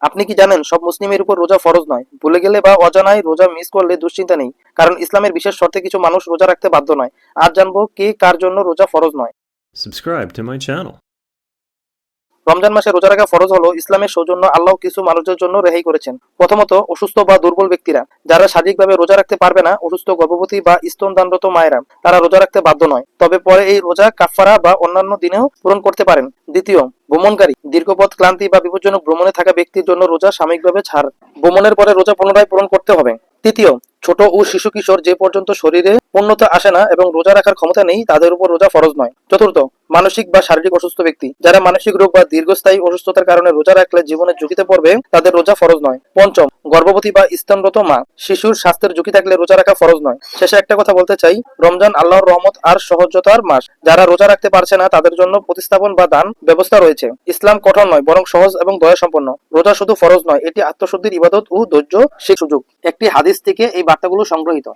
আপনি কি জানেন সব মুসলিমের উপর রোজা ফরজ নয়? ভুলে গেলে বা অজানায় রোজা মিস করলে দুশ্চিন্তা নেই, কারণ ইসলামের বিশেষ শর্তে কিছু মানুষ রোজা রাখতে বাধ্য নয়। আজ জানবো কে কার জন্য রোজা ফরজ নয়। Subscribe to my channel. Ramzan মাসে রোজা রাখা ফরজ হলো ইসলামের সৌজন্য আল্লাহ কিছু মানুষের জন্য রেহাই করেছেন। প্রথমত, অসুস্থ বা দুর্বল ব্যক্তিরা, যারা শারীরিকভাবে রোজা রাখতে পারবে না, অসুস্থ গর্ভবতী বা স্তনদানরত মায়েরা, তারা রোজা রাখতে বাধ্য নয়, তবে পরে এই রোজা কাফফারা বা অন্যান্য দিনেও পূরণ করতে পারেন। দ্বিতীয়, ভ্রমণকারী, দীর্ঘপথ ক্লান্তি বা বিপজ্জনক ভ্রমণে থাকা ব্যক্তির জন্য রোজা সাময়িকভাবে ছাড়, ভ্রমণের পরে রোজা পুনরায় পূরণ করতে হবে। তৃতীয়, ছোট ও শিশু কিশোর যে পর্যন্ত শরীরে পূর্ণতা আসে না এবং রোজা রাখার ক্ষমতা নেই, তাদের উপর রোজা ফরজ নয়। চতুর্থ, মানসিক বা শারীরিক অসুস্থ ব্যক্তি, যারা মানসিক রোগ বা দীর্ঘস্থায়ী অসুস্থতার কারণে রোজা রাখলে জীবনের ঝুঁকিতে পড়বে, তাদের রোজা ফরজ নয়। পঞ্চম, গর্ভবতী বা স্তনরত মা, শিশুর স্বাস্থ্যের ঝুঁকি থাকলে রোজা রাখা ফরজ নয়। শেষে একটা কথা বলতে চাই, রমজান আল্লাহর রহমত আর সহজতার মাস। যারা রোজা রাখতে পারছে না তাদের জন্য প্রতিস্থাপন বা দান ব্যবস্থা রয়েছে। ইসলাম কঠোর নয়, বরং সহজ এবং দয়া সম্পন্ন। রোজা শুধু ফরজ নয়, এটি আত্মশুদ্ধির ইবাদত ও ধৈর্য সেই সুযোগ। একটি হাদিস থেকে এই বার্তাগুলো সংগ্রহীত।